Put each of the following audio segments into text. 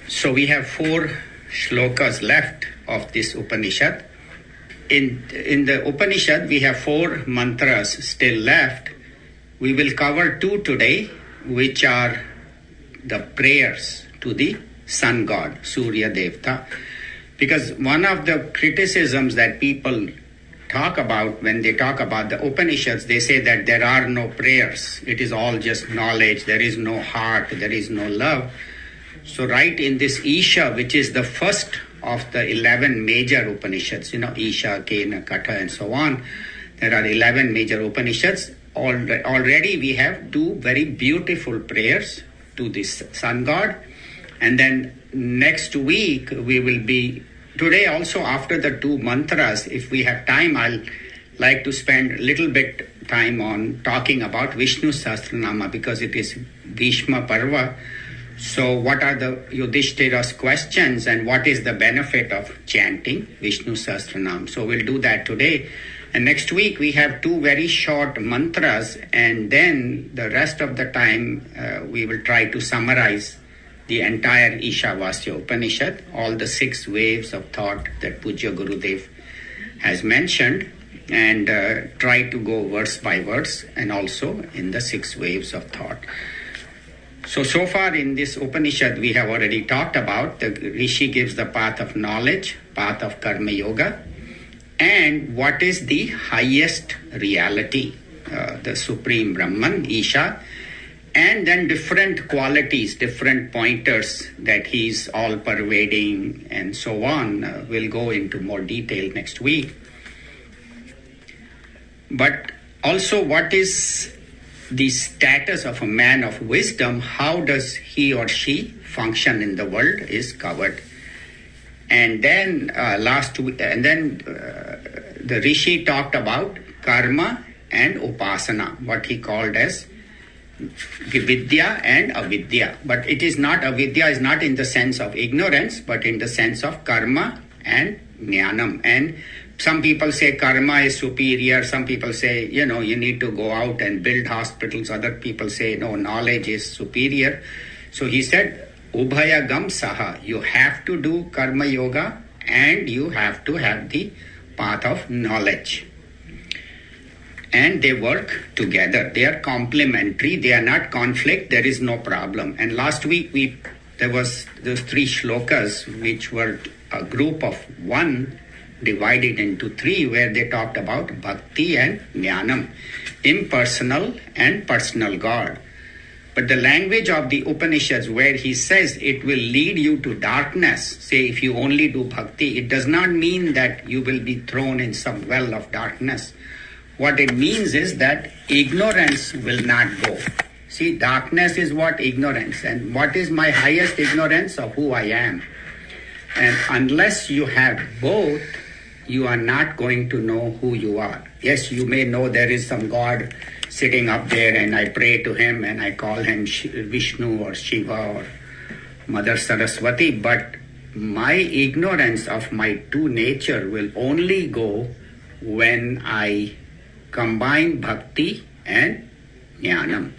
So we have 4 shlokas left of this Upanishad. In the Upanishad, we have 4 mantras still left. We will cover 2 today, which are the prayers to the sun god, Surya Devta. Because one of the criticisms that people talk about when they talk about the Upanishads, they say that there are no prayers. It is all just knowledge. There is no heart. There is no love. So right in this Isha, which is the first of the 11 major Upanishads, Isha, Kena, Katha, and so on, there are 11 major Upanishads. Already we have 2 very beautiful prayers to this sun god. And then next week we will be, today also after the 2 mantras, if we have time, I'll like to spend a little bit time on talking about Vishnu Sahasranama, because it is Bhishma Parva. So what are the Yudhishthira's questions and what is the benefit of chanting Vishnu Sahasranam? So we'll do that today. And next week we have 2 very short mantras, and then the rest of the time we will try to summarize the entire Isavasya Upanishad, all the 6 waves of thought that Pujya Gurudev has mentioned, and try to go verse by verse and also in the 6 waves of thought. So far in this Upanishad we have already talked about, the Rishi gives the path of knowledge, path of Karma Yoga, and what is the highest reality, the Supreme Brahman, Isha, and then different qualities, different pointers that he's all pervading and so on. We'll go into more detail next week. But also, what is the status of a man of wisdom? How does he or she function in the world is covered. And then the Rishi talked about karma and upasana, what he called as vidya and avidya. But it is not, avidya is not in the sense of ignorance, but in the sense of karma and jnanam. And some people say karma is superior. Some people say, you need to go out and build hospitals. Other people say, no, knowledge is superior. So he said, ubhayagam saha. You have to do karma yoga and you have to have the path of knowledge. And they work together. They are complementary. They are not conflict. There is no problem. And last week there was those 3 shlokas, which were a group of 1 divided into 3, where they talked about bhakti and jnanam, impersonal and personal God. But the language of the Upanishads, where he says it will lead you to darkness, say if you only do bhakti, it does not mean that you will be thrown in some well of darkness. What it means is that ignorance will not go. See, darkness is what? Ignorance. And what is my highest ignorance? Of who I am. And unless you have both, you are not going to know who you are. Yes, you may know there is some God sitting up there and I pray to him and I call him Vishnu or Shiva or Mother Saraswati, but my ignorance of my true nature will only go when I combine bhakti and jnanam.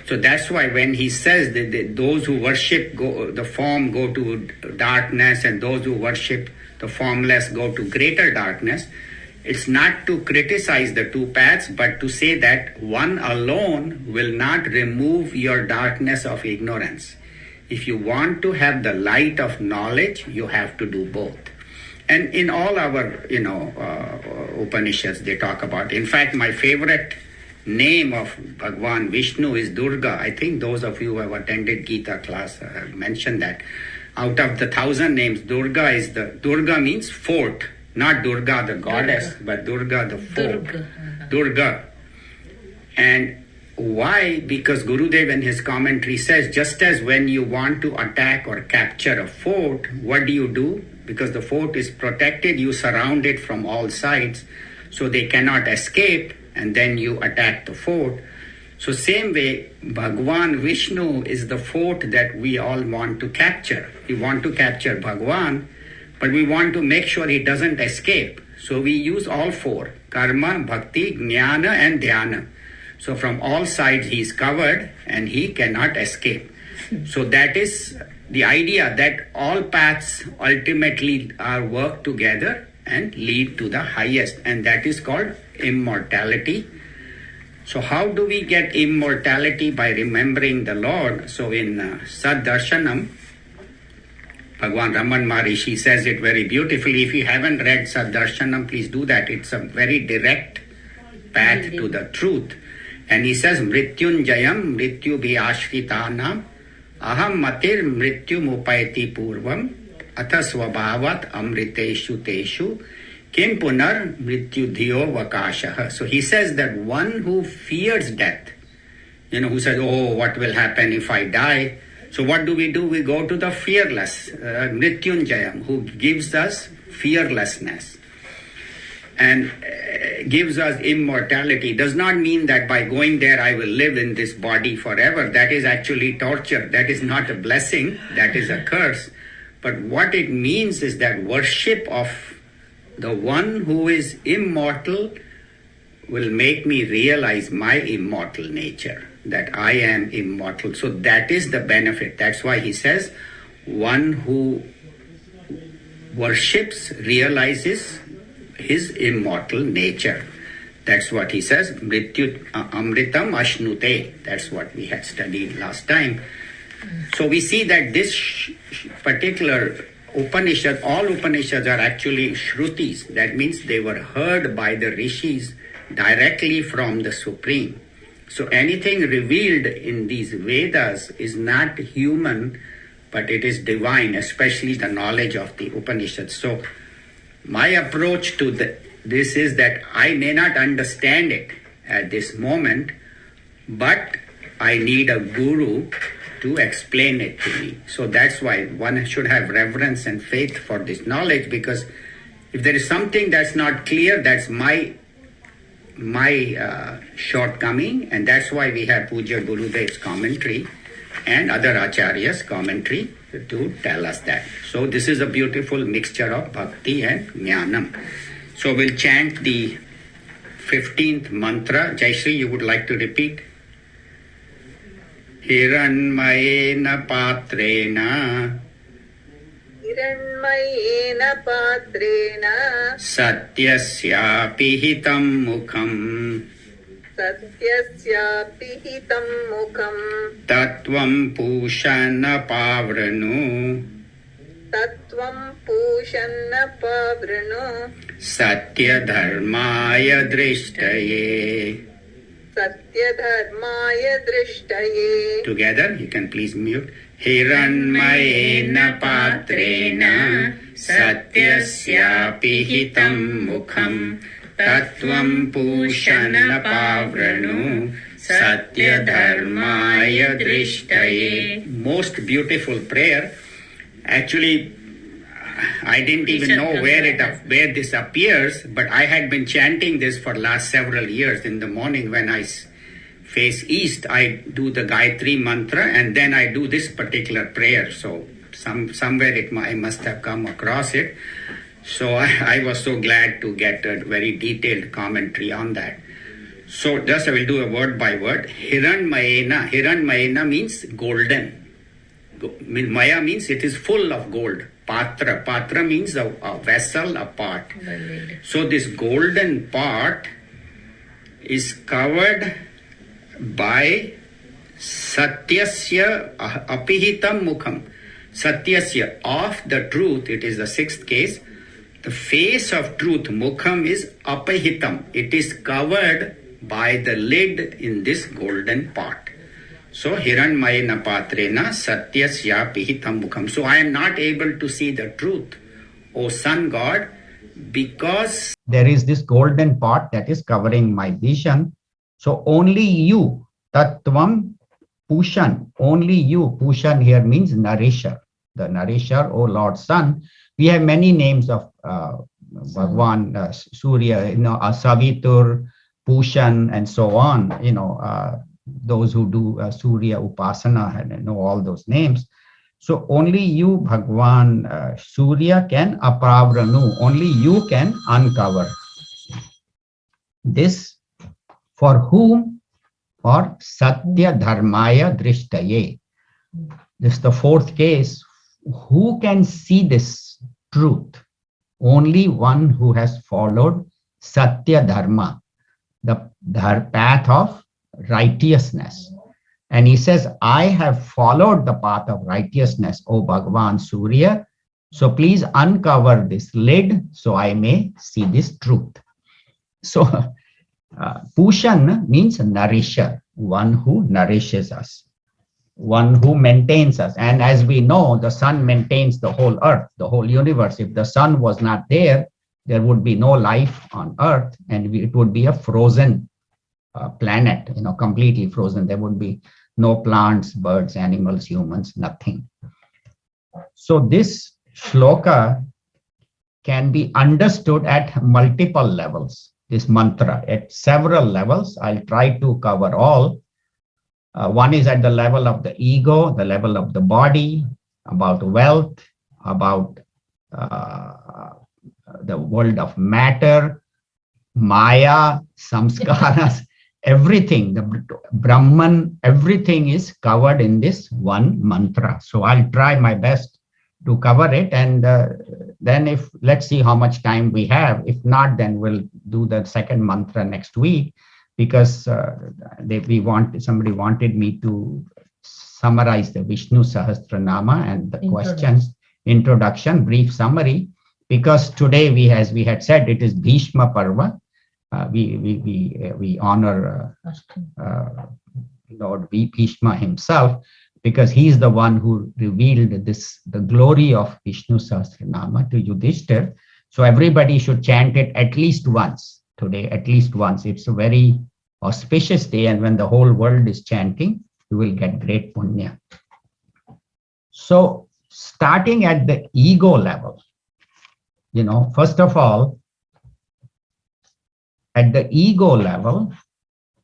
So that's why when he says that those who worship the form go to darkness and those who worship the formless go to greater darkness, it's not to criticize the 2 paths, but to say that one alone will not remove your darkness of ignorance. If you want to have the light of knowledge, you have to do both. And in all our, Upanishads, they talk about. In fact, my favorite name of Bhagwan Vishnu is Durga. I think those of you who have attended Gita class have mentioned that. Out of the 1,000 names, Durga means fort, not Durga the goddess, but Durga the fort. Durga. And why? Because Gurudev in his commentary says, just as when you want to attack or capture a fort, what do? Because the fort is protected, you surround it from all sides, so they cannot escape, and then you attack the fort. So same way, Bhagwan Vishnu is the fort that we all want to capture. We want to capture Bhagwan, but we want to make sure he doesn't escape. So we use all 4, karma, bhakti, jnana and dhyana. So from all sides he is covered and he cannot escape. So that is the idea that all paths ultimately are work together and lead to the highest, and that is called immortality. So how do we get immortality? By remembering the Lord. So in Saddarshanam, Bhagwan Raman Maharishi says it very beautifully. If you haven't read Saddarshanam, please do that. It's a very direct path to the truth. And he says, Mrityunjayam mrityubhi ashritanam aham matir mrityum upayati purvam athasvabhavat amriteshu teshu kim punar mrityudhiyo vakashah. So he says that one who fears death, who says, oh, what will happen if I die? So what do? We go to the fearless, Mrityunjayam, who gives us fearlessness and gives us immortality. Does not mean that by going there I will live in this body forever. That is actually torture. That is not a blessing. That is a curse. But what it means is that worship of the one who is immortal will make me realize my immortal nature, that I am immortal. So that is the benefit. That's why he says, one who worships realizes his immortal nature. That's what he says, Mrityu Amritam Ashnute. That's what we had studied last time. So we see that this particular Upanishad, all Upanishads are actually Shrutis. That means they were heard by the rishis directly from the Supreme. So anything revealed in these Vedas is not human, but it is divine, especially the knowledge of the Upanishads. So my approach to this is that I may not understand it at this moment, but I need a guru to explain it to me. So that's why one should have reverence and faith for this knowledge, because if there is something that's not clear, that's my shortcoming, and that's why we have Puja Gurudev's commentary and other acharyas' commentary to tell us that. So this is a beautiful mixture of bhakti and jnanam. So we'll chant the 15th mantra. Jayashree, you would like to repeat? Hiranmayena patrena Hiranmayena patrena Satyasyapi hitam mukham Satyasyapi hitam mukham Tattvam pushana pavranu Tattvam pushana pavranu Satya dharmaya drishtaye. Satya dharmaya drishtaye. Together, you can please mute. Hiranmayena patrena Satyasyapi hitam mukham Tattvam pushana pavranu Satya dharmaya drishtaye. Most beautiful prayer. Actually, I didn't even know where this appears, but I had been chanting this for last several years. In the morning when I face east, I do the Gayatri mantra, and then I do this particular prayer. So somewhere I must have come across it. So I was so glad to get a very detailed commentary on that. So just I will do a word by word. Hiranmayena. Hiranmayena means golden. Maya means it is full of gold. Patra. Patra means a vessel, a pot. So this golden pot is covered by Satyasya apihitam mukham. Satyasya, of the truth, it is the sixth case. The face of truth, mukham, is apihitam. It is covered by the lid in this golden pot. So, Hiranmayena patrena satyasya pihitam mukham. So, I am not able to see the truth, O Sun God, because there is this golden pot that is covering my vision. So, only you, Tattvam Pushan, only you. Pushan here means nourisher. The nourisher, O Lord Sun. We have many names of Bhagwan, Surya, Savitur, Pushan, and so on. Those who do Surya Upasana and know all those names. So only you, Bhagwan Surya, can apravranu. Only you can uncover this. For whom? For Satya Dharmaya Drishtaye. This is the fourth case. Who can see this truth? Only one who has followed Satya Dharma, the path of righteousness. And he says, I have followed the path of righteousness, O Bhagwan Surya. So please uncover this lid so I may see this truth. So Pushan means nourisher, one who nourishes us, one who maintains us. And as we know, the sun maintains the whole earth, the whole universe. If the sun was not there, there would be no life on earth, and it would be a frozen planet, completely frozen. There would be no plants, birds, animals, humans, nothing. So this shloka can be understood at multiple levels, this mantra at several levels. I'll try to cover all. One is at the level of the ego, the level of the body, about wealth, about the world of matter, Maya, samskaras, everything, the Brahman, everything is covered in this one mantra. So I'll try my best to cover it. And then let's see how much time we have. If not, then we'll do the second mantra next week, because somebody wanted me to summarize the Vishnu Sahasranama and the questions, introduction, brief summary, because today as we had said, it is Bhishma Parva. We honor Lord Bhishma himself, because he is the one who revealed the glory of Vishnu Sahasranama to Yudhishthir. So everybody should chant it at least once today, at least once. It's a very auspicious day, and when the whole world is chanting, you will get great punya. So starting at the ego level, first of all, at the ego level,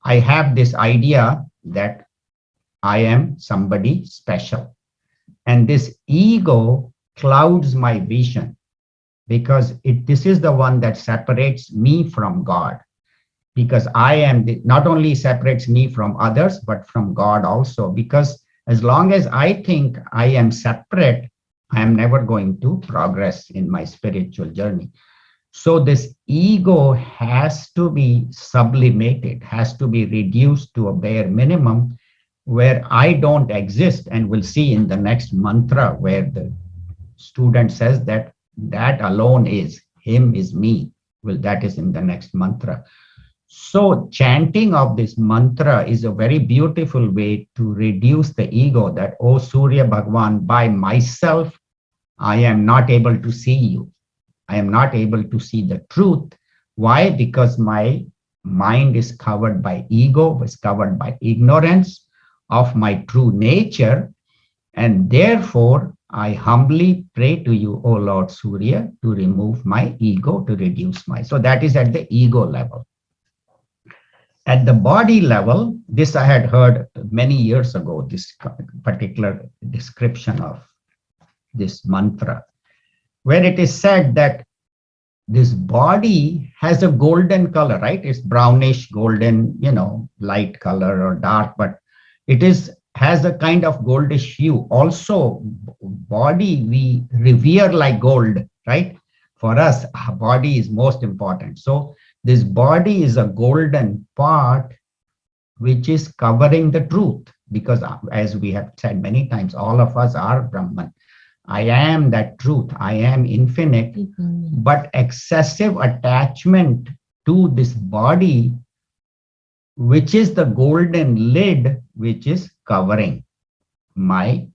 I have this idea that I am somebody special. And this ego clouds my vision, because this is the one that separates me from God. Because not only separates me from others, but from God also. Because as long as I think I am separate, I am never going to progress in my spiritual journey. So this ego has to be sublimated, has to be reduced to a bare minimum, where I don't exist. And we'll see in the next mantra where the student says that alone is, him is me. Well, that is in the next mantra. So chanting of this mantra is a very beautiful way to reduce the ego, that, oh Surya Bhagwan, by myself, I am not able to see you. I am not able to see the truth. Why? Because my mind is covered by ego, is covered by ignorance of my true nature. And therefore, I humbly pray to you, O Lord Surya, to remove my ego, to reduce my. So that is at the ego level. At the body level, this I had heard many years ago, this particular description of this mantra, where it is said that this body has a golden color, right? It's brownish, golden, light color or dark, but it has a kind of goldish hue. Also, body we revere like gold, right? For us, our body is most important. So this body is a golden part which is covering the truth, because as we have said many times, all of us are Brahman. I am that truth. I am infinite, but excessive attachment to this body, which is the golden lid, which is covering my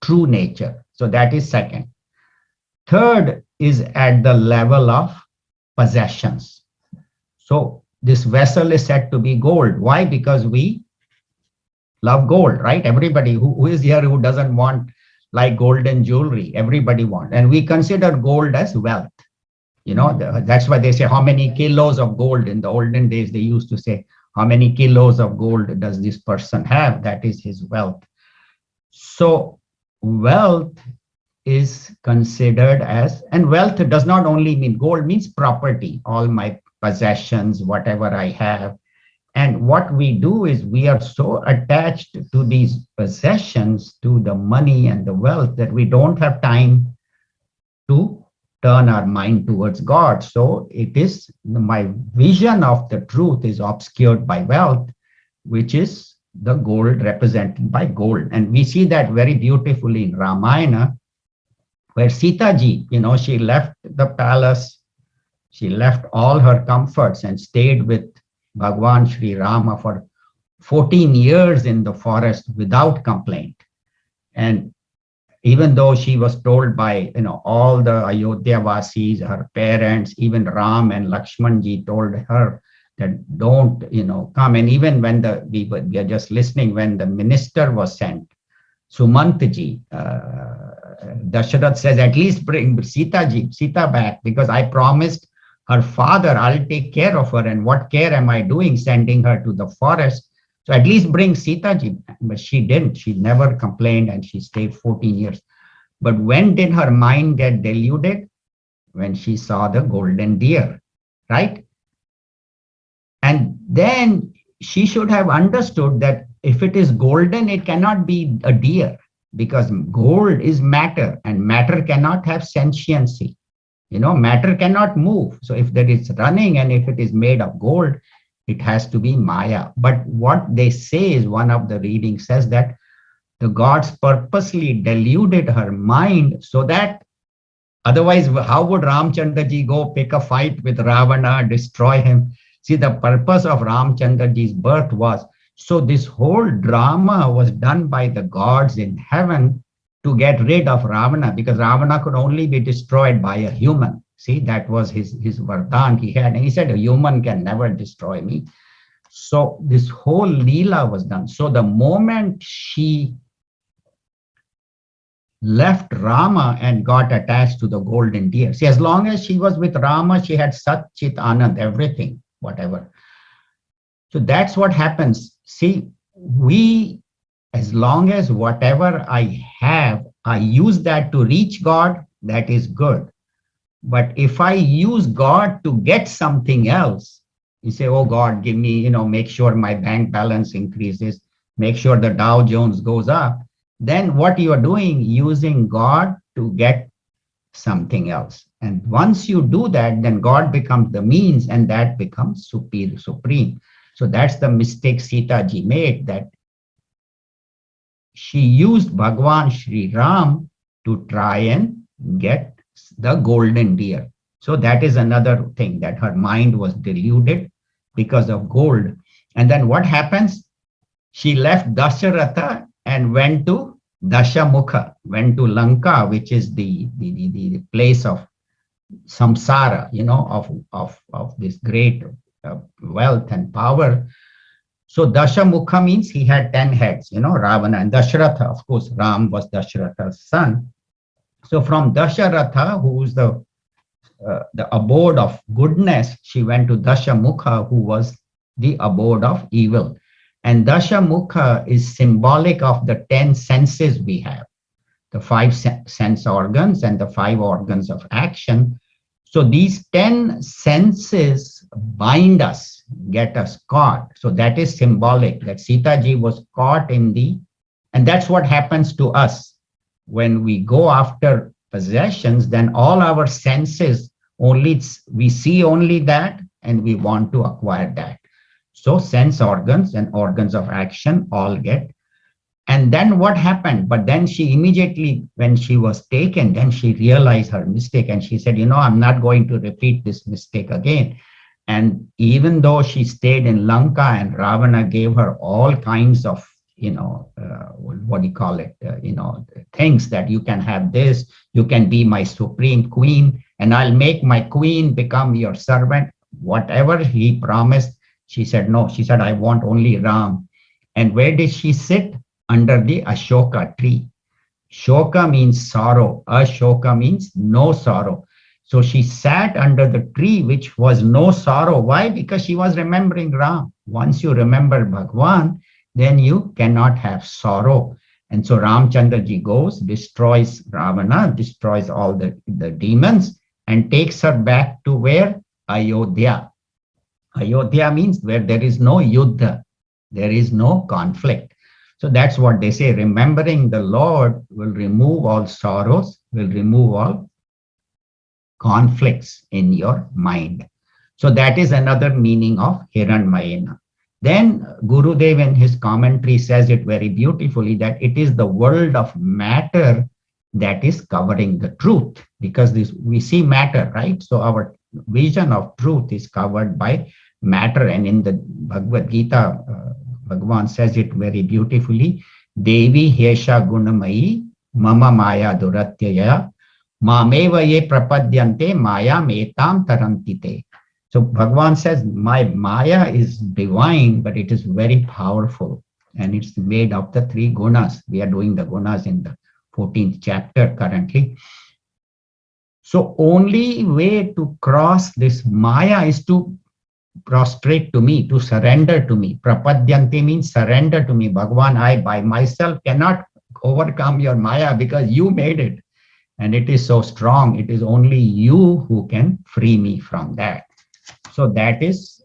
true nature. So that is second. Third is at the level of possessions. So this vessel is said to be gold. Why? Because we love gold, right? Everybody who is here who doesn't want like golden jewelry, everybody wants. And we consider gold as wealth. That's why they say how many kilos of gold. In the olden days, they used to say, how many kilos of gold does this person have? That is his wealth. So wealth is considered as, and wealth does not only mean gold, means property, all my possessions, whatever I have. And what we do is we are so attached to these possessions, to the money and the wealth, that we don't have time to turn our mind towards God. So it is my vision of the truth is obscured by wealth, which is the gold represented by gold. And we see that very beautifully in Ramayana, where Sita ji, she left the palace, she left all her comforts and stayed with Bhagwan Sri Rama for 14 years in the forest without complaint. And even though she was told by all the Ayodhya Vasis, her parents, even Ram and Lakshman ji told her that don't come. And even when we are just listening, when the minister was sent, Sumant ji, Dasharath says, at least bring Sita back, because I promised her father I'll take care of her, and what care am I doing sending her to the forest? So at least bring Sita ji back. But she didn't. She never complained, and she stayed 14 years. But when did her mind get deluded? When she saw the golden deer, right? And then she should have understood that if it is golden, it cannot be a deer, because gold is matter, and matter cannot have sentiency. Matter cannot move. So if that is running and if it is made of gold, it has to be Maya. But what they say is, one of the readings says that the gods purposely deluded her mind so that otherwise, how would Ramchandra ji go pick a fight with Ravana, destroy him? See, the purpose of Ramchandra ji's birth was, so this whole drama was done by the gods in heaven to get rid of Ravana, because Ravana could only be destroyed by a human. See, that was his vardhan he had. And he said, a human can never destroy me. So this whole Leela was done. So the moment she left Rama and got attached to the golden deer, see, as long as she was with Rama, she had Sat Chit Anand, everything, whatever. So that's what happens. See, as long as whatever I have, I use that to reach God, that is good. But if I use God to get something else, you say, oh God, give me, make sure my bank balance increases, make sure the Dow Jones goes up. Then what you are doing, using God to get something else. And once you do that, then God becomes the means, and that becomes supreme. So that's the mistake Sita ji made, that she used Bhagwan Sri Ram to try and get the golden deer. So that is another thing, that her mind was deluded because of gold. And then what happens? She left Dasharatha and went to Dashamukha, went to Lanka, which is the place of samsara, of this great wealth and power. So Dashamukha means he had 10 heads, Ravana, and Dasharatha, of course, Ram was Dasharatha's son. So from Dasharatha, who is the abode of goodness, she went to Dashamukha, who was the abode of evil. And Dashamukha is symbolic of the 10 senses we have, the 5 sense organs and the 5 organs of action. So these 10 senses bind us, get us caught. So that is symbolic, that Sita ji was caught and that's what happens to us. When we go after possessions, then all our senses, we see only that, and we want to acquire that. So sense organs and organs of action all get. And then what happened? But then she immediately, when she was taken, then she realized her mistake, and she said, I'm not going to repeat this mistake again. And even though she stayed in Lanka and Ravana gave her all kinds of, what do you call it? Things that you can have this, you can be my supreme queen, and I'll make my queen become your servant. Whatever he promised, she said no. She said, I want only Ram. And where did she sit? Under the Ashoka tree. Shoka means sorrow. Ashoka means no sorrow. So she sat under the tree, which was no sorrow. Why? Because she was remembering Ram. Once you remember Bhagwan, then you cannot have sorrow. And so Ramchandra ji goes, destroys Ravana, destroys all the demons, and takes her back to where? Ayodhya. Ayodhya means where there is no yuddha, there is no conflict. So that's what they say. Remembering the Lord will remove all sorrows, will remove all conflicts in your mind. So that is another meaning of Hiranmayena. Then Gurudev in his commentary says it very beautifully that it is the world of matter that is covering the truth, because this we see matter, right? So our vision of truth is covered by matter. And in the Bhagavad Gita, Bhagavan says it very beautifully. Devi Hesha Gunamayi Mama Maya Duratyaya Mameva ye prapadyante Maya metam tarantite. So Bhagavan says, my Maya is divine, but it is very powerful. And it's made of the three gunas. We are doing the gunas in the 14th chapter currently. So only way to cross this Maya is to prostrate to me, to surrender to me. Prapadyante means surrender to me. Bhagavan, I by myself cannot overcome your Maya because you made it. And it is so strong. It is only you who can free me from that. So that is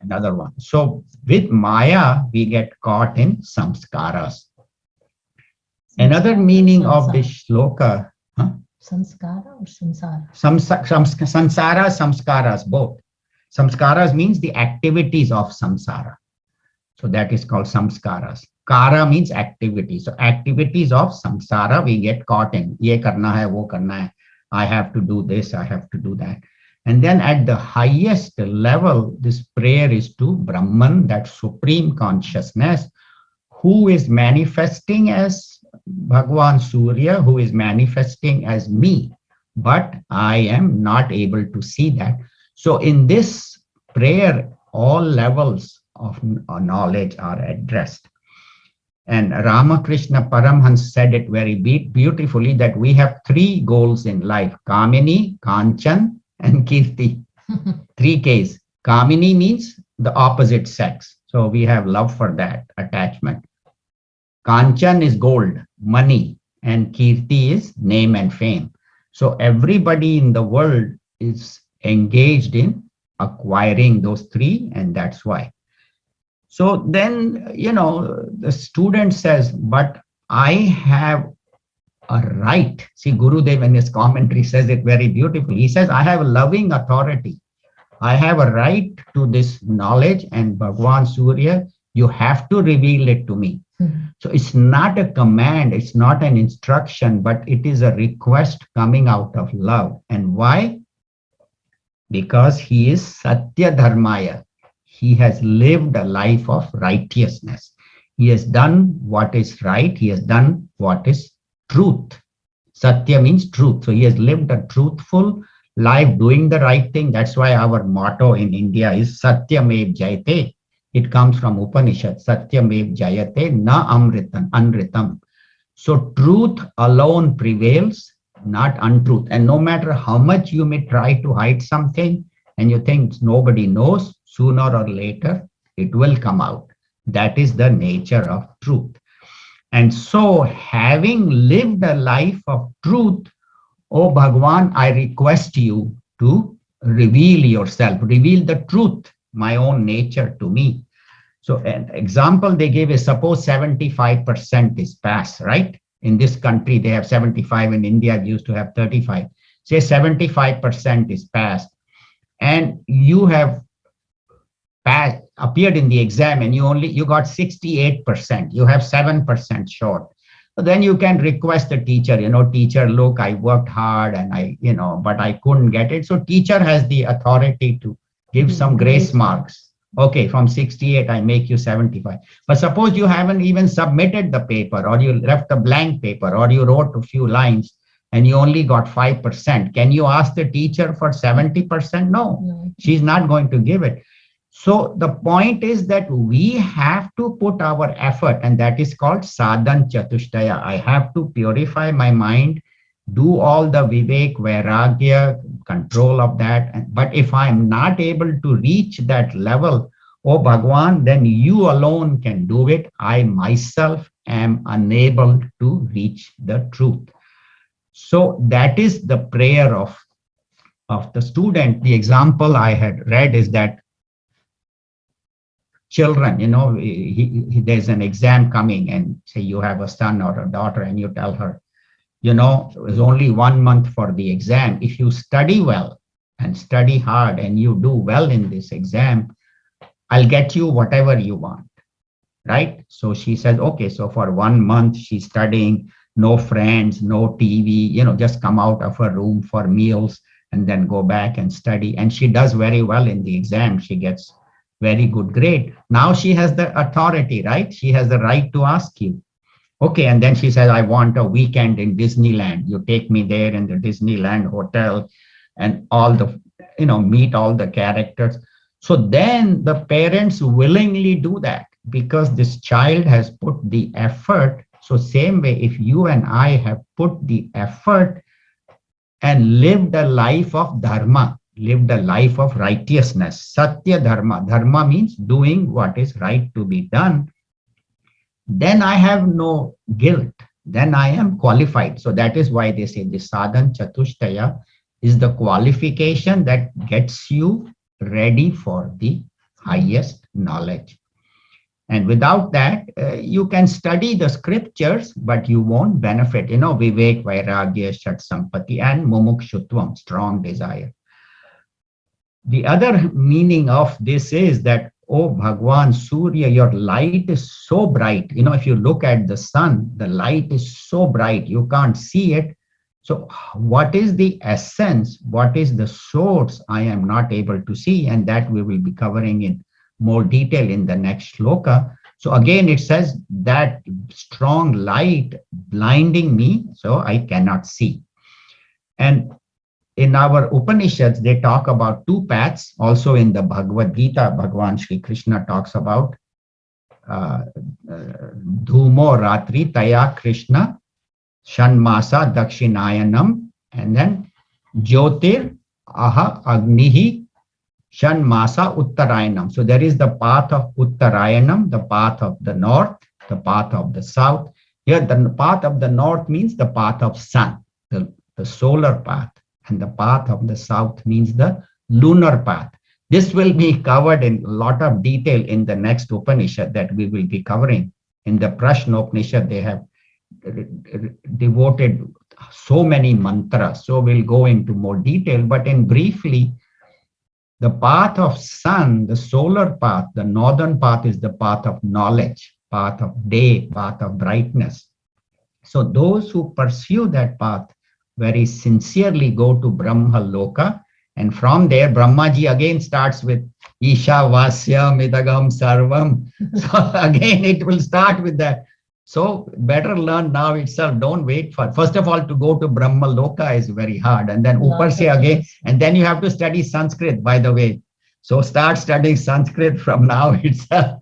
another one. So with Maya, we get caught in samskaras. Another meaning of this shloka. Samskara or samsara? Samsara, samskaras, both. Samskaras means the activities of samsara. So that is called samskaras. Kara means activity. So activities of samsara we get caught in. Ye karna hai, wo karna hai. I have to do this, I have to do that. And then at the highest level, this prayer is to Brahman, that supreme consciousness, who is manifesting as Bhagwan Surya, who is manifesting as me. But I am not able to see that. So in this prayer, all levels of knowledge are addressed. And Ramakrishna Paramhans said it very beautifully that we have three goals in life: Kamini, Kanchan, and Kirti. 3 Ks. Kamini means the opposite sex. So we have love for that, attachment. Kanchan is gold, money, and Kirti is name and fame. So everybody in the world is engaged in acquiring those three, and that's why. So then, the student says, but I have a right. See, Gurudev in his commentary says it very beautifully. He says, I have a loving authority. I have a right to this knowledge, and Bhagwan Surya, you have to reveal it to me. So it's not a command, it's not an instruction, but it is a request coming out of love. And why? Because he is Satya Dharmaya. He has lived a life of righteousness. He has done what is right. He has done what is truth. Satya means truth. So he has lived a truthful life, doing the right thing. That's why our motto in India is Satyamev Jayate. It comes from Upanishad. Satyamev Jayate na anritam. So truth alone prevails, not untruth. And no matter how much you may try to hide something and you think nobody knows, sooner or later it will come out. That is the nature of truth. And so, having lived a life of truth, oh Bhagwan, I request you to reveal yourself, reveal the truth, my own nature to me. So an example they gave is, suppose 75% is passed, right? In this country, they have 75. In India, it used to have 35. Say 75% is passed, and you have passed, appeared in the exam, and you got 68%. You have 7% short. So then you can request the teacher, teacher, look, I worked hard and but I couldn't get it. So teacher has the authority to give some grace marks. Okay, from 68, I make you 75. But suppose you haven't even submitted the paper, or you left a blank paper, or you wrote a few lines and you only got 5%. Can you ask the teacher for 70%? No, she's not going to give it. So the point is that we have to put our effort, and that is called sadhan chatushtaya. I have to purify my mind, do all the vivek, vairagya, control of that. But if I'm not able to reach that level, oh Bhagwan, then you alone can do it. I myself am unable to reach the truth. So that is the prayer of of the student. The example I had read is that children, there's an exam coming, and say you have a son or a daughter, and you tell her, there's only 1 month for the exam. If you study well and study hard and you do well in this exam, I'll get you whatever you want, right? So she says, okay, so for 1 month she's studying, no friends, no TV, just come out of her room for meals and then go back and study. And she does very well in the exam. She gets very good grade. Now she has the authority, right? She has the right to ask you. Okay, and then she says, I want a weekend in Disneyland. You take me there in the Disneyland hotel and all the, meet all the characters. So then the parents willingly do that because this child has put the effort. So same way, if you and I have put the effort and lived a life of dharma, lived a life of righteousness, satya dharma. Dharma means doing what is right to be done. Then I have no guilt. Then I am qualified. So that is why they say the sadhan chatushtaya is the qualification that gets you ready for the highest knowledge. And without that, you can study the scriptures, but you won't benefit. Vivek, Vairagya, Shat Sampati, and Mumukshutvam, strong desire. The other meaning of this is that, oh Bhagwan Surya, your light is so bright. If you look at the sun, the light is so bright, you can't see it. So what is the essence? What is the source? I am not able to see. And that we will be covering in more detail in the next shloka. So again, it says that strong light blinding me, so I cannot see. And in our Upanishads, they talk about two paths. Also in the Bhagavad Gita, Bhagwan Shri Krishna talks about Dhumo Ratri Taya Krishna Shanmasa Dakshinayanam, and then Jyotir Aha Agnihi Shanmasa Uttarayanam. So there is the path of Uttarayanam, the path of the north, the path of the south. Here the path of the north means the path of sun, the solar path. And the path of the south means the lunar path. This will be covered in a lot of detail in the next Upanishad that we will be covering. In the Prashna Upanishad, they have devoted so many mantras. So we'll go into more detail. But in briefly, the path of sun, the solar path, the northern path is the path of knowledge, path of day, path of brightness. So those who pursue that path very sincerely go to Brahma Loka, and from there Brahmaji again starts with Isavasya Midagam Sarvam. So again it will start with that. So better learn now itself. Don't wait for, first of all, to go to Brahma Loka is very hard, and then Upasya again, and then you have to study Sanskrit, by the way. So start studying Sanskrit from now itself.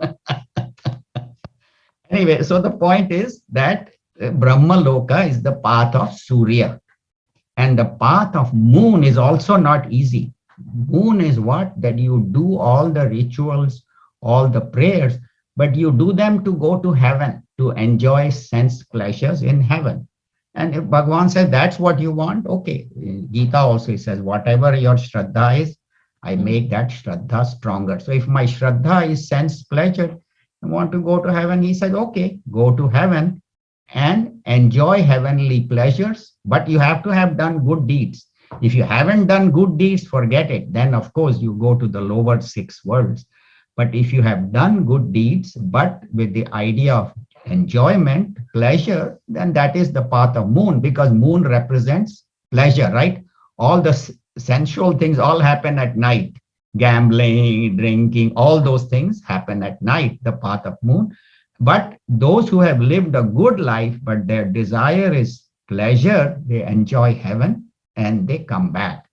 Anyway, so the point is that Brahma Loka is the path of Surya. And the path of moon is also not easy. Moon is what? That you do all the rituals, all the prayers, but you do them to go to heaven, to enjoy sense pleasures in heaven. And if Bhagwan says that's what you want, okay. Gita also says, whatever your Shraddha is, I make that Shraddha stronger. So if my Shraddha is sense pleasure, I want to go to heaven, he says, okay, go to heaven and enjoy heavenly pleasures, but you have to have done good deeds. If you haven't done good deeds, forget it. Then, of course, you go to the lower 6 worlds. But if you have done good deeds, but with the idea of enjoyment, pleasure, then that is the path of moon, because moon represents pleasure, right? All the sensual things all happen at night. Gambling, drinking, all those things happen at night, the path of moon. But those who have lived a good life, but their desire is pleasure, they enjoy heaven and they come back.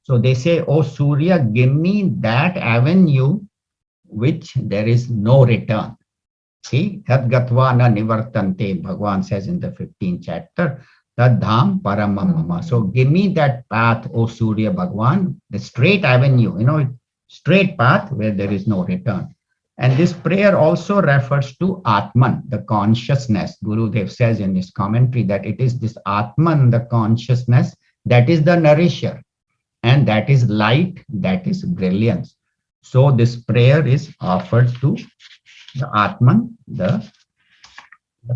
So they say, oh Surya, give me that avenue which there is no return. See, Tad Gatva na Nivartante, Bhagwan says in the 15th chapter, Tad Dham Paramamama. So give me that path, O Surya Bhagwan, the straight avenue, straight path where there is no return. And this prayer also refers to Atman, the consciousness. Gurudev says in his commentary that it is this Atman, the consciousness, that is the nourisher. and that is light, that is brilliance. So this prayer is offered to the Atman, the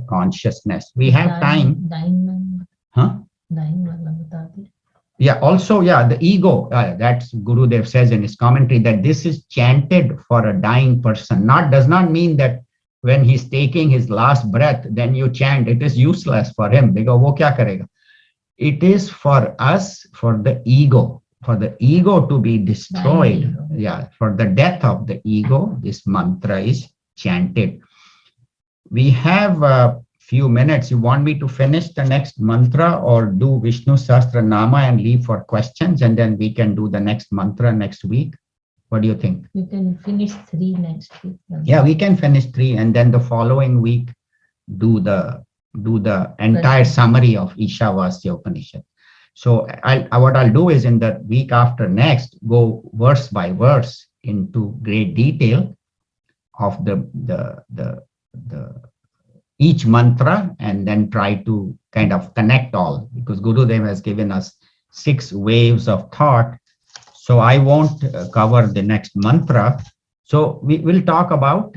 consciousness. We have time. Huh? Yeah, also, yeah, the ego, that's Gurudev says in his commentary that this is chanted for a dying person. Does not mean that when he's taking his last breath, then you chant. It is useless for him because wo kya karega? It is for us, for the ego to be destroyed. Yeah, for the death of the ego, this mantra is chanted. We have a few minutes. You want me to finish the next mantra or do Vishnu Sastra Nama and leave for questions, and then we can do the next mantra next week? What do you think? You can finish 3 next week. Yeah, we can finish 3, and then the following week do the entire summary of Isavasya Upanishad. So what I'll do is in the week after next, go verse by verse into great detail of the each mantra, and then try to kind of connect all, because Gurudev has given us 6 waves of thought. So I won't cover the next mantra. So we will talk about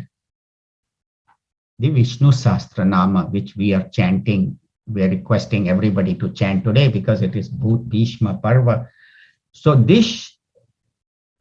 the Vishnu Sastra Nama, which we are chanting. We're requesting everybody to chant today because it is Bhishma Parva. So this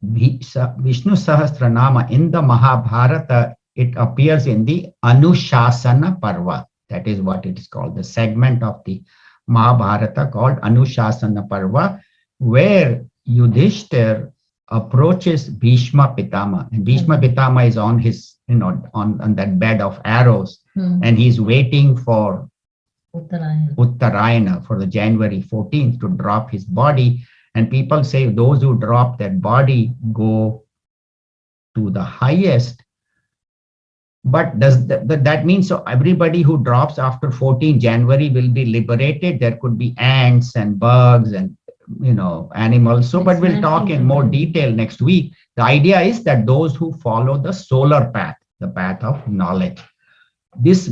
Vishnu Sahasra Nama in the Mahabharata, it appears in the Anushasana Parva. That is what it is called, the segment of the Mahabharata called Anushasana Parva, where Yudhishthir approaches Bhishma Pitama, and Bhishma Pitama is on his, on that bed of arrows, and he's waiting for Uttarayana, for the January 14th to drop his body. And people say those who drop that body go to the highest. But does that mean so everybody who drops after 14 January will be liberated? There could be ants and bugs and animals. So, but we'll talk in more detail next week. The idea is that those who follow the solar path, the path of knowledge. This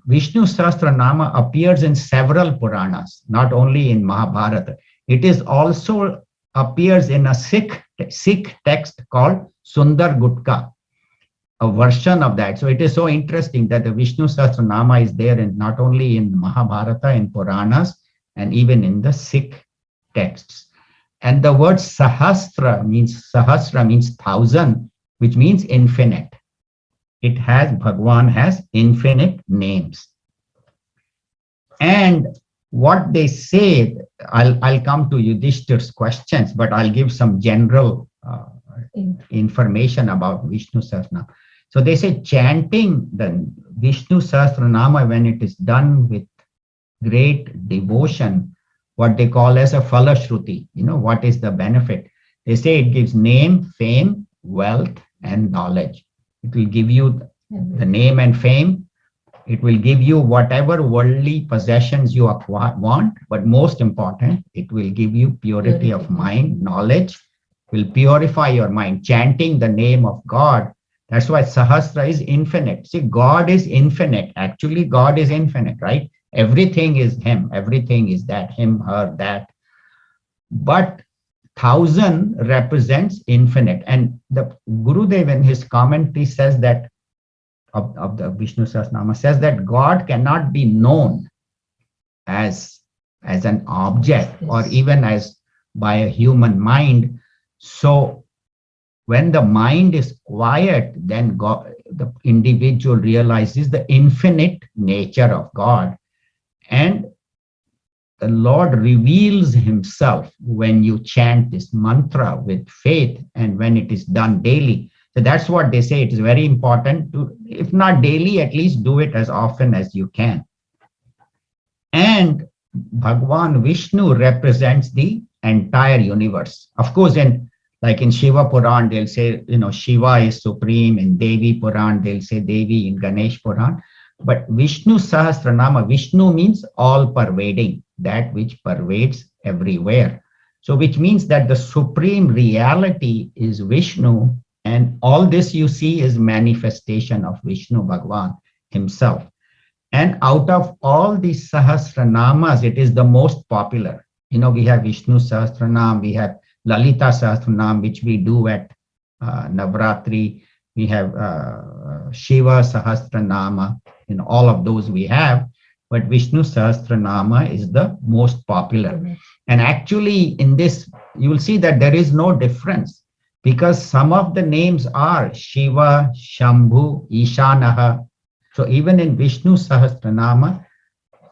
Vishnu Sahasranama appears in several Puranas, not only in Mahabharata. It is also appears in a Sikh text called Sundar Gutka, a version of that. So it is so interesting that the Vishnu Sahasranama is there in not only in Mahabharata, in Puranas, and even in the Sikh texts. And the word Sahasra means 1,000, which means infinite. It has, Bhagwan has infinite names. And what they say, I'll come to Yudhishthir's questions, but I'll give some general information about Vishnu Sahasranama. So they say chanting the Vishnu Sahasranama, when it is done with great devotion, what they call as a Phalashruti, what is the benefit? They say it gives name, fame, wealth, and knowledge. It will give you the name and fame. It will give you whatever worldly possessions you want, but most important, it will give you purity of mind. Knowledge will purify your mind. Chanting the name of God, that's why Sahasra is infinite. See, God is infinite. Actually, God is infinite, right? Everything is Him. Everything is that, Him, her, that. But 1,000 represents infinite. And the Gurudev in his commentary says that, of the Vishnu Sahasranama, says that God cannot be known as an object or even as by a human mind. So when the mind is quiet, then God, the individual realizes the infinite nature of God. And the Lord reveals Himself when you chant this mantra with faith and when it is done daily. So that's what they say. It is very important to, if not daily, at least do it as often as you can. And Bhagwan Vishnu represents the entire universe. Of course, like in Shiva Puran, they'll say, Shiva is supreme. In Devi Puran, they'll say Devi. In Ganesh Puran. But Vishnu Sahasranama, Vishnu means all pervading, that which pervades everywhere. So which means that the supreme reality is Vishnu, and all this you see is manifestation of Vishnu Bhagwan Himself. And out of all these Sahasranamas, it is the most popular. We have Vishnu Sahasranam, we have Lalita Sahasranam, which we do at Navratri. We have Shiva Sahasranama. In all of those we have, but Vishnu Sahasranama is the most popular. And actually in this, you will see that there is no difference, because some of the names are Shiva, Shambhu, Ishanaha. So even in Vishnu Sahasranama,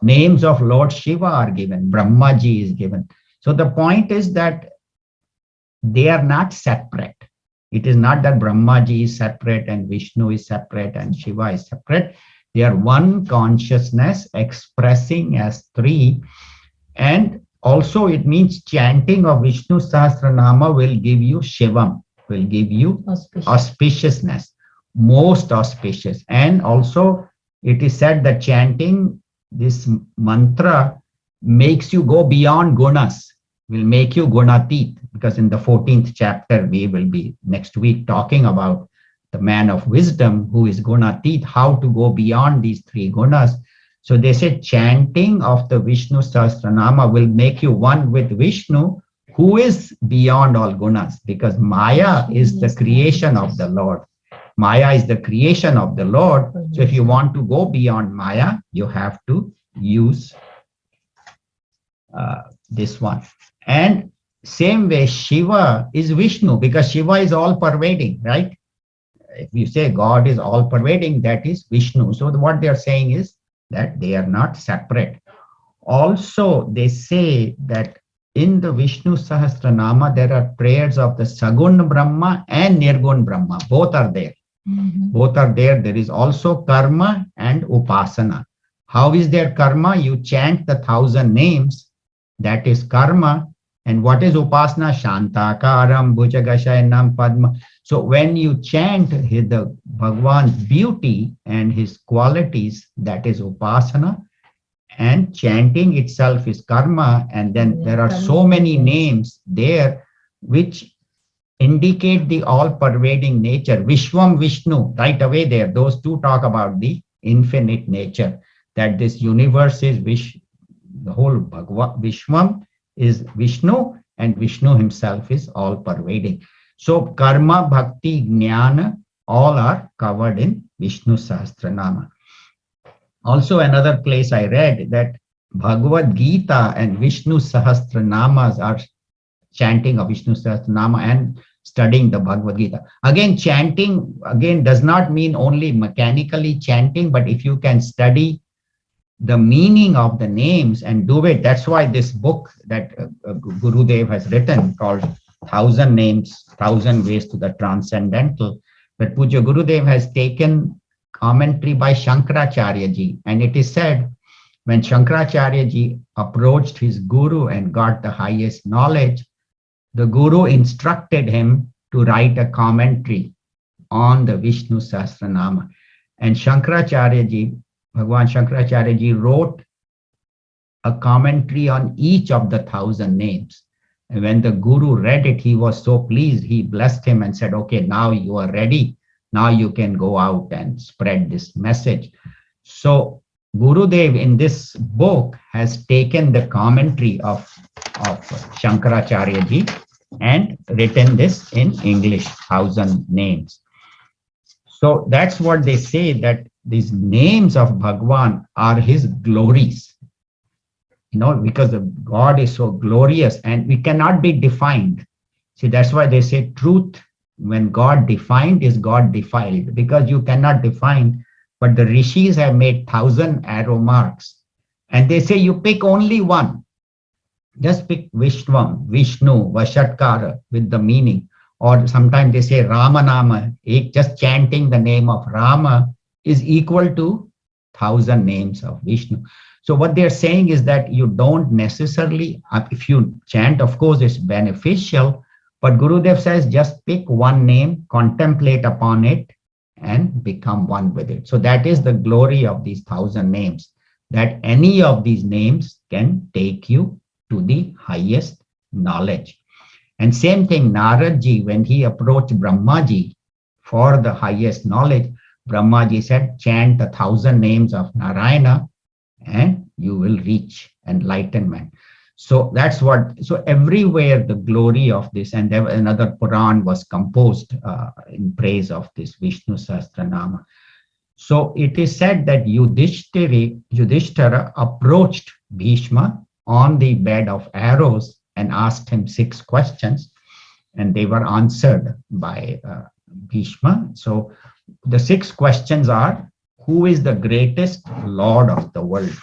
names of Lord Shiva are given, Brahmaji is given. So the point is that they are not separate. It is not that Brahmaji is separate and Vishnu is separate and Shiva is separate. They are one consciousness expressing as three. And also it means chanting of Vishnu Sahasranama will give you Shivam, will give you auspiciousness, most auspicious. And also it is said that chanting this mantra makes you go beyond gunas, will make you gunatit, because in the 14th chapter we will be next week talking about the man of wisdom who is gunatit, how to go beyond these three gunas. So they say chanting of the Vishnu Sahasranama will make you one with Vishnu, who is beyond all gunas, because Maya is the creation of the Lord. Maya is the creation of the Lord. So if you want to go beyond Maya, you have to use this one. And same way, Shiva is Vishnu, because Shiva is all pervading, right? If you say God is all pervading, that is Vishnu. So what they are saying is that they are not separate. Also, they say that in the Vishnu Sahasranama, there are prayers of the Sagun Brahma and Nirgun Brahma. Both are there. Both are there. There is also karma and upasana. How is there karma? You chant the 1,000 names. That is karma. And what is upasana? Shantakaram, Bhujagashayanam, Padma. So when you chant the Bhagwan's beauty and his qualities, that is upasana. And chanting itself is karma. And then there are so many names there which indicate the all-pervading nature. Vishwam Vishnu, right away there, those two talk about the infinite nature, that this universe is the whole Bhagwan, Vishwam is Vishnu, and Vishnu himself is all-pervading. So karma, bhakti, jnana, all are covered in Vishnu Sahasranama. Also another place I read that Bhagavad Gita and Vishnu Sahasranamas are chanting of Vishnu Sahasranama and studying the Bhagavad Gita. Again, chanting again does not mean only mechanically chanting, but if you can study the meaning of the names and do it, that's why this book that Gurudev has written called 1,000 Names, 1,000 Ways to the Transcendental, but Puja Gurudev has taken commentary by Shankaracharya ji, and it is said when Shankaracharya ji approached his guru and got the highest knowledge, the guru instructed him to write a commentary on the Vishnu Sahasranama. And Shankaracharya ji, Bhagwan Shankaracharya ji wrote a commentary on each of the 1,000 names. And when the guru read it, he was so pleased. He blessed him and said, okay, now you are ready. Now you can go out and spread this message. So Gurudev in this book has taken the commentary of Shankaracharya ji and written this in English, 1,000 names. So that's what they say, that these names of Bhagwan are his glories. You know, because God is so glorious and we cannot be defined. See, that's why they say truth, when God defined, is God defiled, because you cannot define. But the rishis have made 1,000 arrow marks. And they say you pick only one. Just pick Vishwam, Vishnu, Vashatkara with the meaning. Or sometimes they say Ramanama, just chanting the name of Rama is equal to 1,000 names of Vishnu. So what they're saying is that you don't necessarily, if you chant, of course, it's beneficial, but Gurudev says just pick one name, contemplate upon it, and become one with it. So that is the glory of these 1,000 names, that any of these names can take you to the highest knowledge. And same thing, Naradji, when he approached Brahmaji for the highest knowledge, Brahmaji said, chant 1,000 names of Narayana and you will reach enlightenment. So that's what, so everywhere the glory of this, and there another Puran was composed in praise of this Vishnu Sahasranama. So it is said that Yudhishthira approached Bhishma on the bed of arrows and asked him 6 questions, and they were answered by Bhishma. So the 6 questions are, who is the greatest Lord of the world?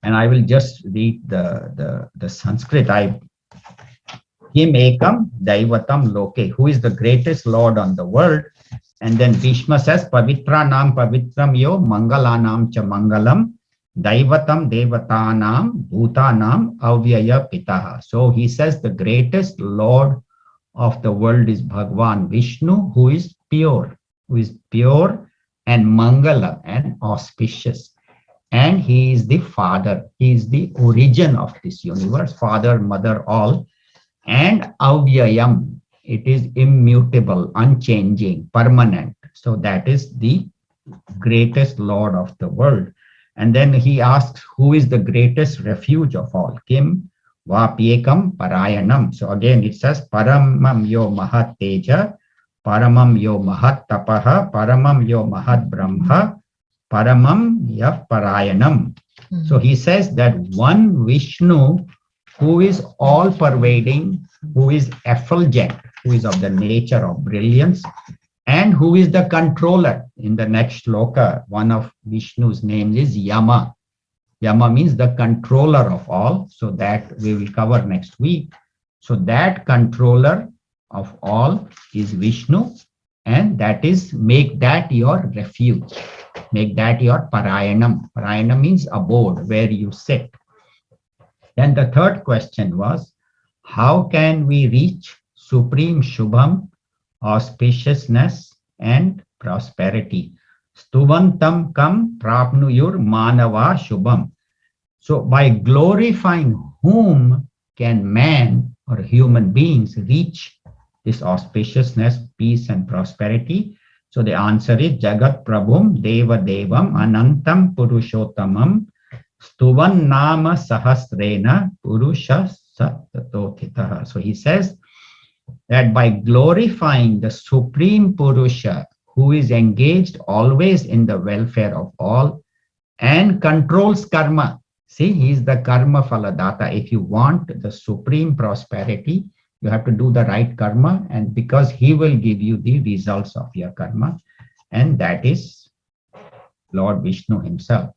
And I will just read the Sanskrit. Kim ekam daivatam loke, who is the greatest Lord on the world? And then Bhishma says, Pavitra nam pavitram yo mangalanam cha mangalam daivatam devatanam bhutanam avyaya pitaha. So he says the greatest Lord of the world is Bhagwan Vishnu, who is pure and mangala and auspicious. And he is the father, he is the origin of this universe, father, mother, all. And avyayam, it is immutable, unchanging, permanent. So that is the greatest Lord of the world. And then he asks, who is the greatest refuge of all? Kim vapyekam parayanam. So again it says, paramam yo mahat teja, paramam yo mahat tapaha, paramam yo mahat brahma, paramam yah parayanam. So he says that one Vishnu who is all pervading, who is effulgent, who is of the nature of brilliance, and who is the controller. In the next shloka, one of Vishnu's names is Yama. Yama means the controller of all. So that we will cover next week. So that controller of all is Vishnu, and that is, make that your refuge. Make that your parayanam. Parayanam means abode, where you sit. Then the third question was, how can we reach supreme Shubham, auspiciousness and prosperity? Stuvantam kam prapnuyur manava Shubham. So by glorifying whom can man or human beings reach this auspiciousness, peace and prosperity? So the answer is Jagat Prabhum Deva Devam Anantam Purushottamam Stuvan Nama Sahasrena Purusha Sattatothitaha. So he says that by glorifying the Supreme Purusha, who is engaged always in the welfare of all and controls karma. See, he is the karma phaladata. If you want the supreme prosperity, you have to do the right karma, and because he will give you the results of your karma, and that is Lord Vishnu himself.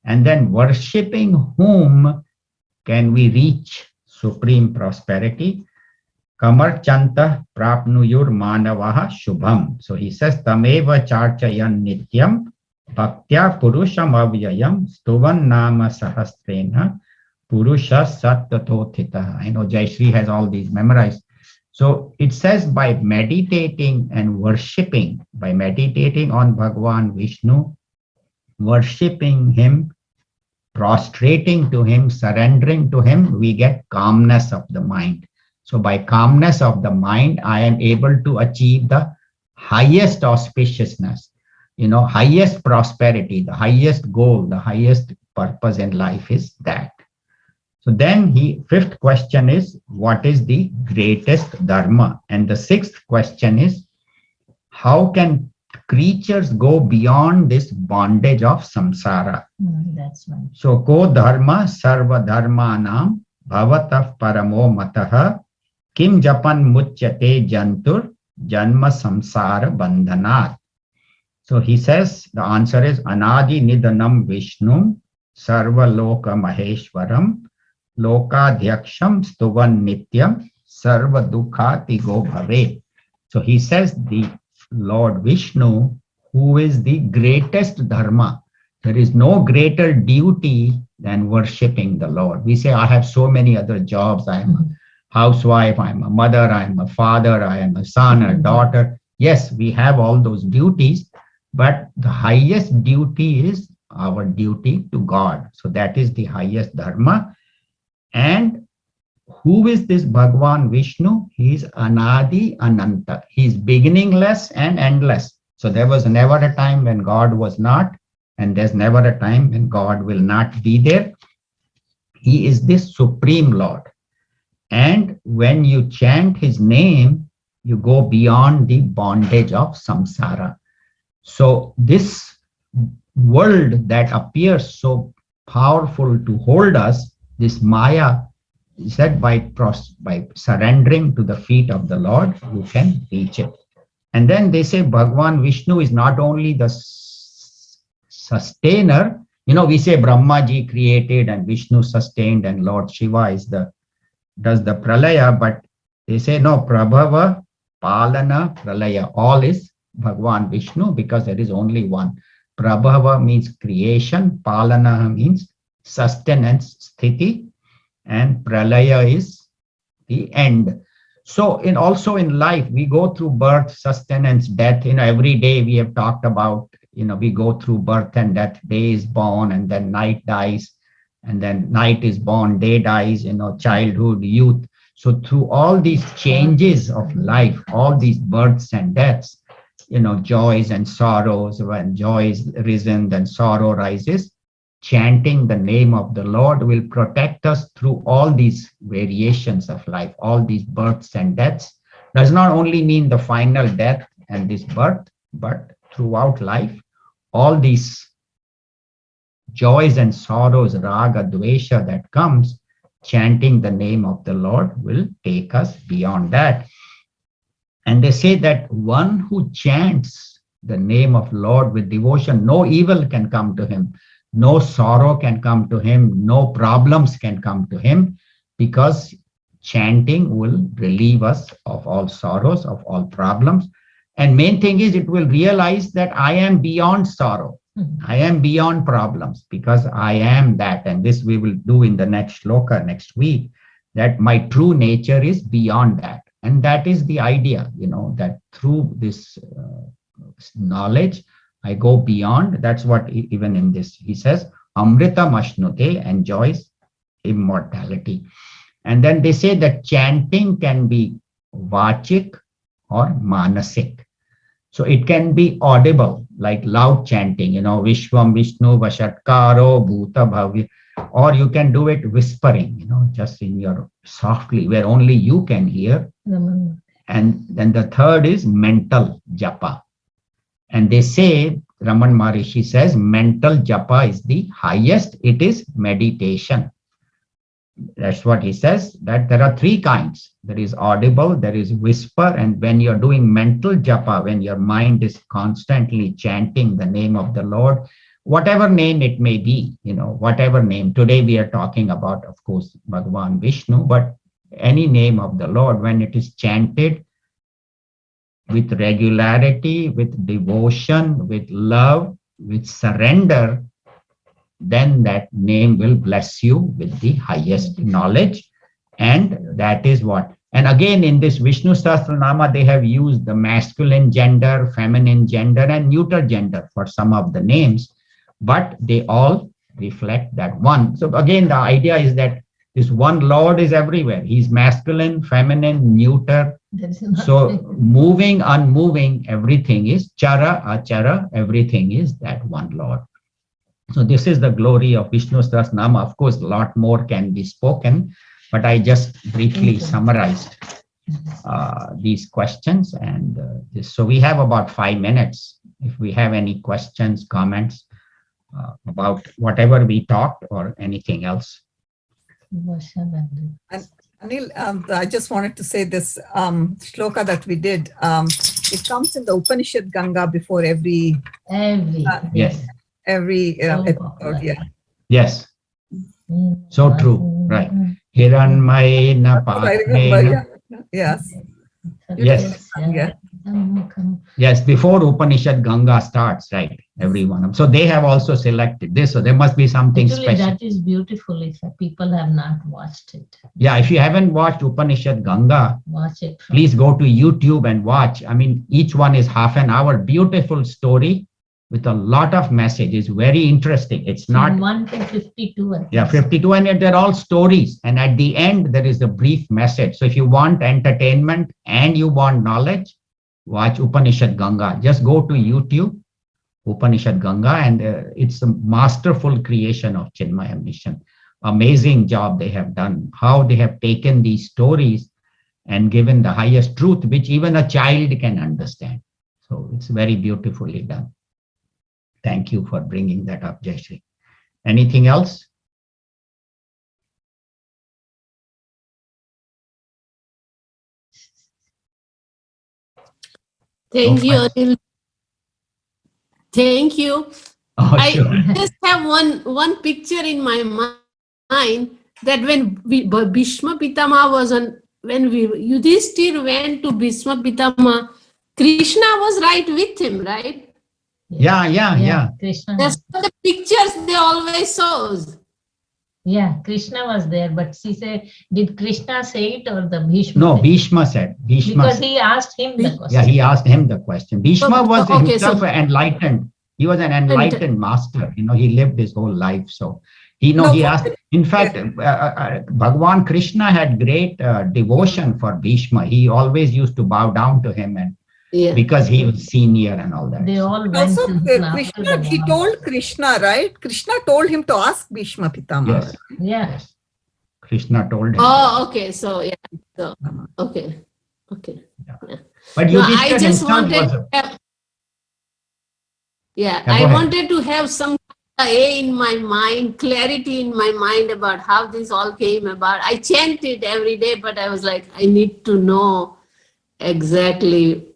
And then worshipping whom can we reach supreme prosperity? Kamarchanta prapnuyur manavaha shubham. So he says, Tameva charchayan nityam bhaktya purusham avyayam stuvan nama sahasrena purusha sattatothitaha. I know Jayashree has all these memorized. So it says by meditating and worshipping, by meditating on Bhagwan Vishnu, worshipping him, prostrating to him, surrendering to him, we get calmness of the mind. So by calmness of the mind, I am able to achieve the highest auspiciousness, highest prosperity, the highest goal, the highest purpose in life is that. So then fifth question is, what is the greatest dharma? And the sixth question is, how can creatures go beyond this bondage of samsara? That's right. So ko dharma sarva dharmanam bhavatah paramo mataha kim japan muchyate jantur janma samsara bandhanat. So he says the answer is anadi nidanam vishnu sarva loka maheshwaram lokadhyaksham stuvan nityam sarva dukhati go bhave. So he says the Lord Vishnu, who is the greatest dharma. There is no greater duty than worshipping the Lord. We say, I have so many other jobs. I am a housewife, I am a mother, I am a father, I am a son, a daughter. Yes, we have all those duties, but the highest duty is our duty to God. So that is the highest dharma. And who is this Bhagwan Vishnu? He is Anadi Ananta. He is beginningless and endless. So there was never a time when God was not, and there's never a time when God will not be there. He is the Supreme Lord. And when you chant his name, you go beyond the bondage of samsara. So this world that appears so powerful to hold us, this Maya, said by surrendering to the feet of the Lord, you can reach it. And then they say Bhagwan Vishnu is not only the sustainer. We say Brahmaji created and Vishnu sustained and Lord Shiva does the pralaya, but they say no, Prabhava, Palana, Pralaya, all is Bhagwan Vishnu because there is only one. Prabhava means creation, Palana means sustenance, sthiti, and Pralaya is the end. So also in life, we go through birth, sustenance, death. Every day we have talked about, we go through birth and death. Day is born and then night dies. And then night is born, day dies, childhood, youth. So through all these changes of life, all these births and deaths, joys and sorrows, when joy is risen, then sorrow rises. Chanting the name of the Lord will protect us through all these variations of life, all these births and deaths. Does not only mean the final death and this birth, but throughout life, all these joys and sorrows, raga, dvesha that comes, chanting the name of the Lord will take us beyond that. And they say that one who chants the name of Lord with devotion, no evil can come to him, no sorrow can come to him, no problems can come to him, because chanting will relieve us of all sorrows, of all problems. And main thing is it will realize that I am beyond sorrow. I am beyond problems because I am that. And this we will do in the next shloka next week, that my true nature is beyond that. And that is the idea, that through this knowledge, I go beyond. That's what even in this, he says, Amrita Mashnute, enjoys immortality. And then they say that chanting can be vachik or manasik. So it can be audible, like loud chanting, Vishwam Vishnu Vashatkaro Bhuta Bhavi, or you can do it whispering, just in your softly, where only you can hear. And then the third is mental japa. And they say, Raman Maharishi says, mental japa is the highest. It is meditation. That's what he says, that there are three kinds. There is audible, there is whisper, and when you're doing mental japa, when your mind is constantly chanting the name of the Lord, whatever name it may be, whatever name. Today we are talking about, of course, Bhagwan Vishnu, but any name of the Lord, when it is chanted with regularity, with devotion, with love, with surrender, then that name will bless you with the highest knowledge. And that is what. And again, in this Vishnu Sahasranama, they have used the masculine gender, feminine gender, and neuter gender for some of the names, but they all reflect that one. So again, the idea is that this one Lord is everywhere. He's masculine, feminine, neuter. So moving, unmoving, everything is chara, achara, everything is that one Lord. So this is the glory of Vishnu Sahasranama. Of course, a lot more can be spoken, but I just briefly summarized these questions. And so we have about 5 minutes. If we have any questions, comments about whatever we talked or anything else. And Anil, I just wanted to say this shloka that we did, it comes in the Upanishad Ganga before every Yes. episode. Yeah. Yes. So true. Right. Hiranmayena I remember. Patrena. Yes. Yes. Yeah. Yes. Before Upanishad Ganga starts, right? Everyone. So they have also selected this. So there must be something Actually, special. that is beautiful if people have not watched it. Yeah. If you haven't watched Upanishad Ganga, Watch it. please go to YouTube and watch. I mean, each one is half an hour. Beautiful story with a lot of message. It's very interesting. It's not From 1 to 52. I think. Yeah, 52, and they're all stories. And at the end, there is a brief message. So if you want entertainment and you want knowledge, watch Upanishad Ganga. Just go to YouTube, Upanishad Ganga, and it's a masterful creation of Chinmaya Mission. amazing job they have done, how they have taken these stories and given the highest truth, which even a child can understand. So it's very beautifully done. Thank you for bringing that up, Jayashree. Anything else? Thank you, question? Anil. Thank you. Oh, I sure. just have one picture in my mind that when Bhishma Pitama was on, when Yudhishthir went to Bhishma Pitama, Krishna was right with him, right? Yeah. Krishna. That's what the pictures they always shows. Yeah, Krishna was there, but she said, did Krishna say it or the Bhishma? No, said it? Bhishma said. Bhishma Because said. he asked him the question. Yeah, he asked him the question. Bhishma was Okay, himself enlightened. He was an enlightened master. He lived his whole life. So he asked. In fact, Bhagwan Krishna had great devotion for Bhishma. He always used to bow down to him, and because he was senior and all that. They all went Also, to him after Krishna, the he war. told Krishna, right? Krishna told him to ask Bhishma Pitama. Yes. Yeah. Yes. Krishna told him. Oh, okay. So yeah. So okay. Yeah. But No, Yudhishthir I just himself wanted. was. Yeah, Go I ahead. wanted to have some in my mind, clarity in my mind about how this all came about. I chant it every day, but I was like, I need to know exactly.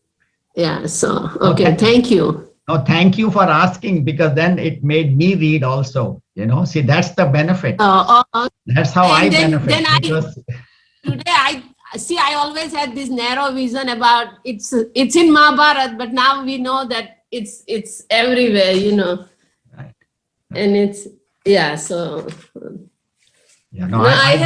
Yeah. So okay, thank you. No, thank you for asking, because then it made me read also. See, that's the benefit. That's how I And benefit. then because today I see. I always had this narrow vision about it's in Mahabharata, but now we know that it's everywhere. Right. And it's So Yeah, no, I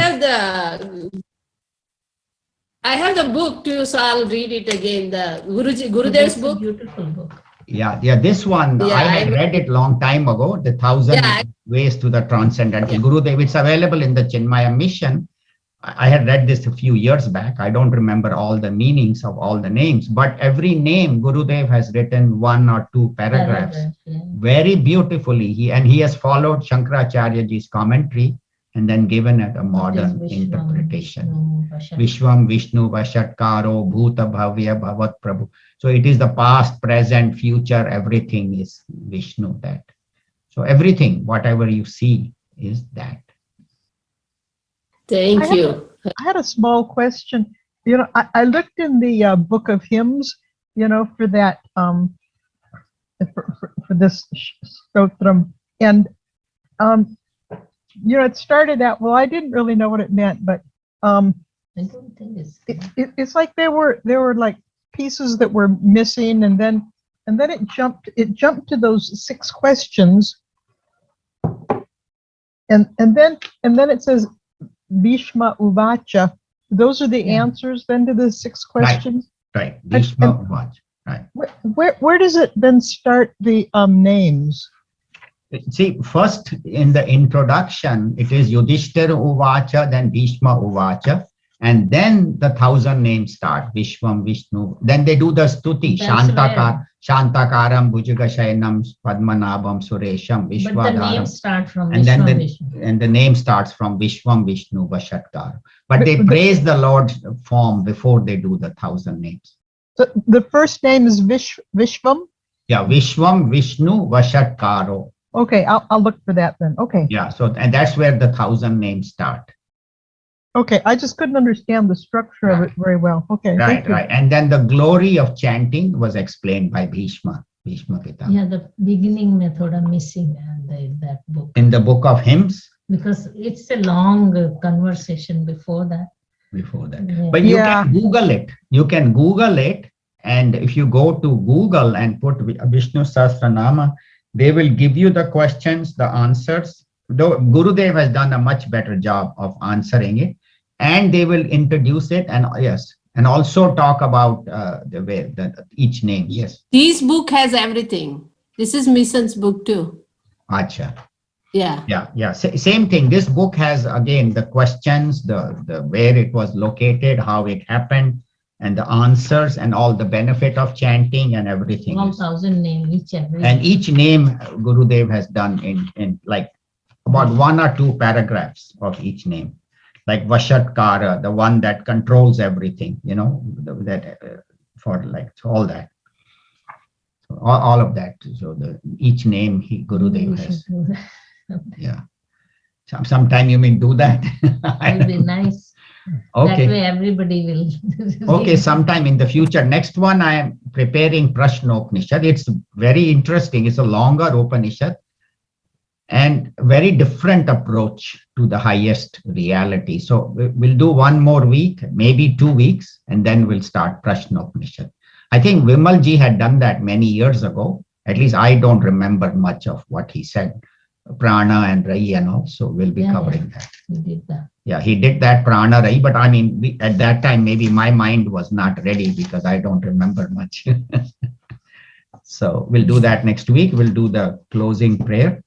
have the book too, so I'll read it again. The Gurudev's That's a book. beautiful book. Yeah, this one, Yeah, I had read it long time ago, The 1,000 Ways to the Transcendental. Gurudev, it's available in the Chinmaya Mission. I had read this a few years back. I don't remember all the meanings of all the names, but every name Gurudev has written 1 or 2 paragraphs very beautifully. He has followed Shankaracharya ji's commentary and then given it a modern interpretation. Vishwam Vishnu Vashatkaro Bhuta Bhavya Bhavat Prabhu. So it is the past, present, future, everything is Vishnu, that. So everything, whatever you see, is that. Thank you. I had a small question. I looked in the book of hymns, for that, for this stotram, and it started out. Well, I didn't really know what it meant, but I don't think it's like there were like pieces that were missing, and then it jumped to those 6 questions, and then it says Bhishma Uvacha. Those are the answers then to the 6 questions. Right. Bhishma Uvacha. Right. Where does it then start the names? See, first in the introduction, it is Yudhishthira Uvacha, then Bhishma Uvacha, and then the 1,000 names start. Vishwam, Vishnu. Then they do the stuti. Shantakaram, Bhujagashayanam, Padmanabham, Suresham, Vishwadaram. But the names start from Vishwam, Vishnu. And the name starts from Vishwam, Vishnu, Vashatkar. But they praise the Lord's form before they do the 1,000 names. So the first name is Vishwam? Yeah, Vishwam, Vishnu, Vashatkaro. Okay, I'll look for that then. Okay. Yeah, and that's where the 1,000 names start. Okay, I just couldn't understand the structure of it very well. Okay. Right. And then the glory of chanting was explained by Bhishma Pitama. Yeah, the beginning method I'm missing in that book. In the book of hymns? Because it's a long conversation before that. Yeah. But you can Google it. You can Google it. And if you go to Google and put Vishnu Sahasranama, they will give you the questions, the answers. Though Gurudev has done a much better job of answering it. And they will introduce it and also talk about each name. Yes. This book has everything. This is Mission's book too. Acha. Yeah. Same thing. This book has again the questions, the where it was located, how it happened, and the answers, and all the benefit of chanting and everything. All 1,000 names each every. And each name Gurudev has done in like about 1 or 2 paragraphs of each name, like Vashatkara, the one that controls everything, for like all that. So all of that. So each name Gurudev has. Yeah. Sometime you mean do that? It'll be nice. Okay. That way everybody will. Okay, sometime in the future. Next one, I am preparing Prashnopanishad. It's very interesting. It's a longer Upanishad and very different approach to the highest reality. So we'll do 1 more week, maybe 2 weeks, and then we'll start Prashnopanishad. I think Vimalji had done that many years ago. At least I don't remember much of what he said. Prana and Rai and all. So we'll be covering that. He did that. Yeah, he did that Prana Rai, but I mean, at that time, maybe my mind was not ready because I don't remember much. So we'll do that next week. We'll do the closing prayer.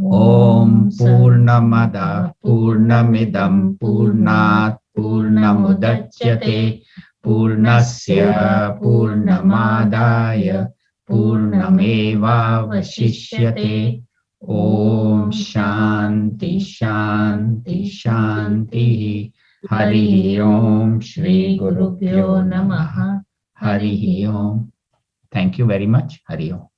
Om Purnamada Purnamidam Purnat Purnamudachyate Purnasya Purnamadaya Purnameva Vashishyate. Om Shanti Shanti Shanti. Hari Om Shri Guru Pyo Namaha. Hari Om. Thank you very much. Hari Om.